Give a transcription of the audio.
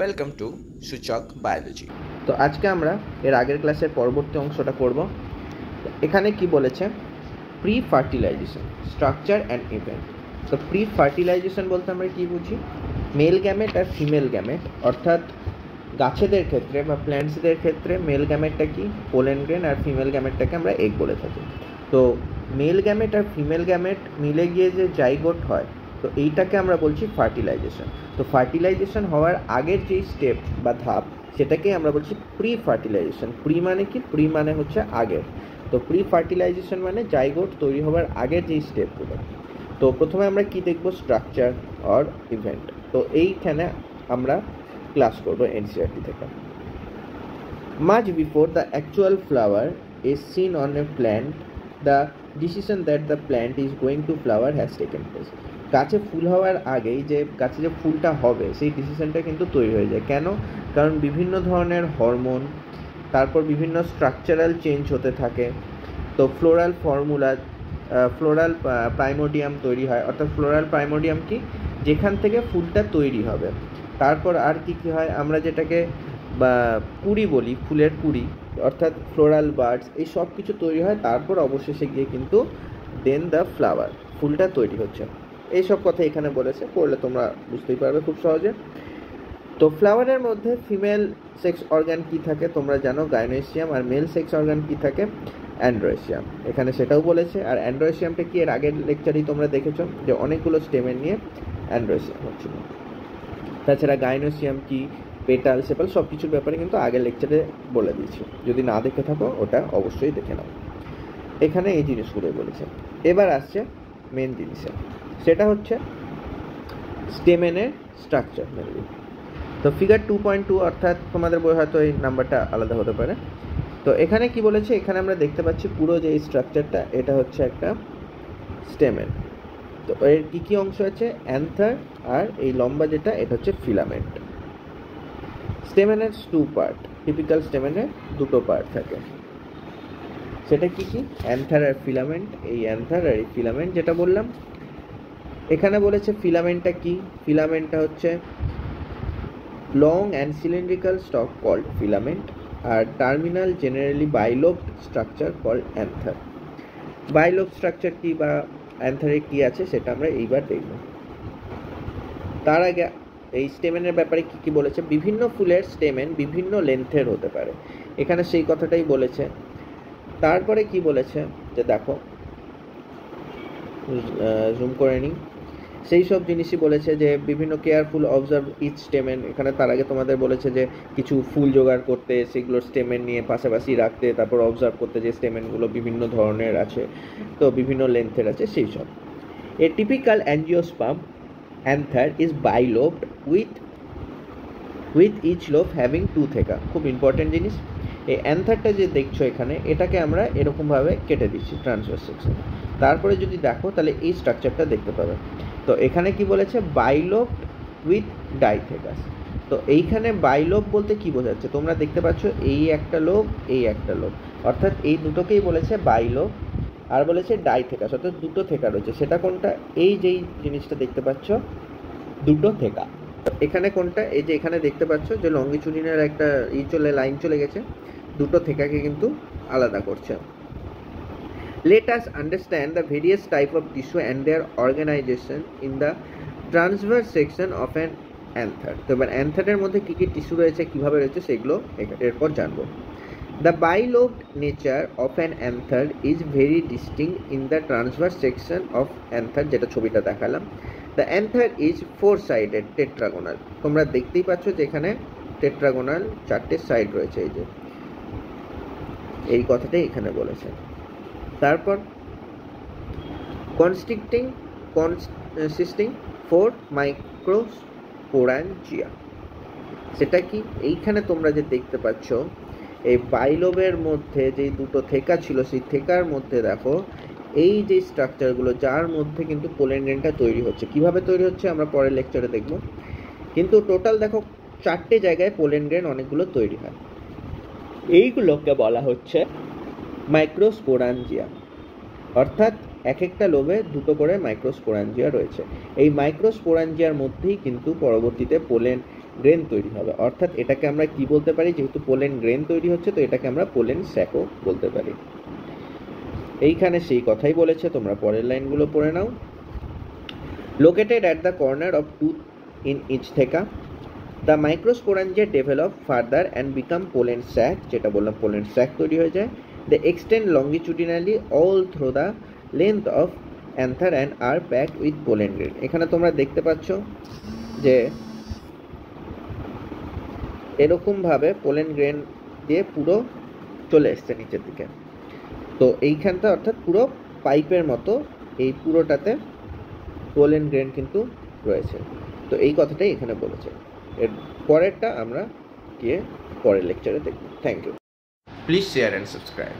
Welcome to সূচক biology. তো আজকে আমরা এর আগের ক্লাসের পরবর্তী অংশটা করব। এখানে কি বলেছে, pre fertilisation, structure and event. তো প্রি ফার্টিলাইজেশন বলতে আমরা কি বুঝি, মেল গ্যামেট আর ফিমেল গ্যামেট, অর্থাৎ গাছেদের ক্ষেত্রে বা প্ল্যান্টসদের ক্ষেত্রে মেল গ্যামেটটা কি পোলেন গ্রেন আর ফিমেল গ্যামেটটাকে আমরা এগ বলে থাকি। তো মেল গ্যামেট আর ফিমেল গ্যামেট মিলে গিয়ে যে জাইগোট হয়, তো এইটাকে আমরা বলছি ফার্টিলাইজেশন। তো ফার্টিলাইজেশন হওয়ার আগের যেই স্টেপ বা ধাপ, সেটাকেই আমরা বলছি প্রি ফার্টিলাইজেশন। প্রি মানে কি, প্রি মানে হচ্ছে আগের। তো প্রি ফার্টিলাইজেশন মানে জাইগোট তৈরি হওয়ার আগের যেই স্টেপগুলো। তো প্রথমে আমরা কি দেখব, স্ট্রাকচার অর ইভেন্ট। তো এইখানে আমরা ক্লাস করব এনসিইআরটি থেকে। Much before the actual flower is seen on a plant, the decision that the plant is going to flower has taken place. গাছে ফুল হওয়ার আগেই যে গাছে যে ফুলটা হবে সেই ডিসিশনটা কিন্তু তৈরি হয়ে যায়। কেন? কারণ বিভিন্ন ধরনের হরমোন, তারপর বিভিন্ন স্ট্রাকচারাল চেঞ্জ হতে থাকে। তো ফ্লোরাল প্রাইমোডিয়াম তৈরি হয়, অর্থাৎ ফ্লোরাল প্রাইমোডিয়াম কি, যেখান থেকে ফুলটা তৈরি হবে। তারপর আর কি কি হয়, আমরা যেটাকে বা কুড়ি বলি, ফুলের কুড়ি, অর্থাৎ ফ্লোরাল বার্ডস, এই সব কিছু তৈরি হয়। তারপর অবশেষে গিয়ে কিন্তু দেন দ্য ফ্লাওয়ার, ফুলটা তৈরি হচ্ছে। এইসব কথা এখানে বলেছে, পড়লে তোমরা বুঝতেই পারবে খুব সহজে। তো ফ্লাওয়ারের মধ্যে ফিমেল সেক্স অর্গান কি থাকে তোমরা জানো, গাইনোয়েসিয়াম, আর মেল সেক্স অর্গান কি থাকে, অ্যান্ড্রোয়েসিয়াম। এখানে সেটাও বলেছে। আর অ্যান্ড্রোয়েসিয়ামটা কি, এর আগের লেকচারেই তোমরা দেখেছো যে অনেকগুলো স্টেমের নিয়ে অ্যান্ড্রোয়েসিয়াম হচ্ছিল। তাছাড়া গাইনোসিয়াম কি, পেটাল, সেপাল, সব কিছুর ব্যাপারে কিন্তু আগের লেকচারে বলে দিয়েছি। যদি না দেখে থাকো ওটা অবশ্যই দেখে নাও। এখানে এই জিনিসগুলোই বলেছে। এবার আসছে মেন জিনিসে, সেটা হচ্ছে স্টেমেনের স্ট্রাকচার মেনলি। তো ফিগার 2.2, অর্থাৎ তোমাদের বই হয়তো এই নাম্বারটা আলাদা হতে পারে। তো এখানে কি বলেছে, এখানে আমরা দেখতে পাচ্ছি পুরো যে এই স্ট্রাকচারটা, এটা হচ্ছে একটা স্টেমেন। তো এর কী কী অংশ আছে, অ্যান্থার, আর এই লম্বা যেটা এটা হচ্ছে ফিলামেন্ট। স্টেমেনের 2 পার্ট, টিপিক্যাল স্টেমেনের 2টো পার্ট থাকে। সেটা কি কি, অ্যান্থার আর ফিলামেন্ট। এই অ্যান্থার আর এই ফিলামেন্ট যেটা বললাম, এখানে বলেছে ফিলামেন্টটা কি, ফিলামেন্টটা হচ্ছে long and cylindrical stalk called filament, আর terminal generally bilobed structure called anther. Bilobe structure কি বা অ্যান্থারে কি আছে সেটা আমরা এইবার দেখব। তার আগে এই স্টেমেনের ব্যাপারে কি কি বলেছে, বিভিন্ন ফুলের স্টেমেন বিভিন্ন লেন্থের হতে পারে, এখানে সেই কথাটাই বলেছে। তারপরে কি বলেছে যে দেখো, জুম করে নিই, সেই সব জিনিসই বলেছে যে বিভিন্ন কেয়ারফুল অবজার্ভ ইচ স্টেমেন। এখানে তার আগে তোমাদের বলেছে যে কিছু ফুল জোগাড় করতে, সেগুলোর স্টেমেন নিয়ে পাশাপাশি রাখতে, তারপর অবজার্ভ করতে যে স্টেমেনগুলো বিভিন্ন ধরনের আছে, তো বিভিন্ন লেন্থের আছে সেই সব। এ typical angiosperm anther is bilobed with each lobe having 2 theca। খুব ইম্পর্টেন্ট জিনিস। এই অ্যান্থারটা যে দেখছো এখানে, এটাকে আমরা এরকমভাবে কেটে দিচ্ছি ট্রান্সভার্স সেকশন। তারপরে যদি দেখো তাহলে এই স্ট্রাকচারটা দেখতে পাবে। তো এখানে কি বলেছে, বাইলোবড উইথ ডাইথেকাস। তো এইখানে বাইলোব বলতে কি বোঝাচ্ছে, তোমরা দেখতে পাচ্ছ এই একটা লোব, এই একটা লোব, অর্থাৎ এই দুটোকেই বলেছে বাইলোব। আর বলেছে ডাইথেকাস, অর্থাৎ 2টো থেকা রয়েছে। সেটা কোনটা, এই যেই জিনিসটা দেখতে পাচ্ছ 2টো থেকা। এখানে কোনটা, এই যে এখানে দেখতে পাচ্ছ যে লঙ্গিচুডিনের একটা লাইন চলে গেছে, 2টো থেকাকে কিন্তু আলাদা করছে। Let us understand the various type of tissue and their organization in the transverse section of an anther। তো এবার অ্যান্থারের মধ্যে কী কী টিস্যু রয়েছে, কীভাবে রয়েছে, সেগুলো এরপর জানবো। The bilobed nature of an anther is very distinct in the transverse section of anther, যেটা ছবিটা দেখালাম। The anther is 4-sided tetragonal। তোমরা দেখতেই পাচ্ছ যে এখানে টেট্রাগোনাল 4টে সাইড রয়েছে, এই যে এই কথাটাই এখানে বলেছে। তারপর consisting 4 microsporangia। সেটা কি, এইখানে তোমরা যে দেখতে পাচ্ছ এই বাইলোবের মধ্যে যেই 2টো থেকা ছিল, সেই থেকার মধ্যে দেখো এই যে স্ট্রাকচারগুলো, যার মধ্যে কিন্তু পোলেন গ্রেনটা তৈরি হচ্ছে। কিভাবে তৈরি হচ্ছে আমরা পরের লেকচারে দেখব, কিন্তু টোটাল দেখো 4টে জায়গায় পোলেন গ্রেন অনেকগুলো তৈরি হয়। এইগুলোকে বলা হচ্ছে মাইক্রোস্পোরাঞ্জিয়া, অর্থাৎ এক একটা লোবে 2টো করে মাইক্রোস্পোরাঞ্জিয়া রয়েছে। এই মাইক্রোস্পোরাঞ্জিয়ার মধ্যেই কিন্তু পরবর্তীতে পোলেন গ্রেন তৈরি হবে। অর্থাৎ এটাকে আমরা কি বলতে পারি, যেহেতু পোলেন গ্রেন তৈরি হচ্ছে তো এটাকে আমরা পোলেন স্যাকও বলতে পারি। এইখানে সেই কথাই বলেছে, তোমরা পরের লাইনগুলো পড়ে নাও। Located at the corner of tooth in each theca, the microsporangia develop further and become pollen sac, যেটা বললাম পোলেন স্যাক তৈরি হয়ে যায়। They extend longitudinally all through the length of anther and are packed with pollen grain. এখানে তোমরা দেখতে পাচ্ছ যে এরকমভাবে পোলেন গ্রেন দিয়ে পুরো চলে এসছে নিচের দিকে। তো এইখানটা অর্থাৎ পুরো পাইপের মতো এই পুরোটাতে পোলেন গ্রেন কিন্তু রয়েছে। তো এই কথাটাই এখানে বলেছে। এর পরেরটা আমরা গিয়ে পরের লেকচারে দেখব। Thank you. Please share and subscribe.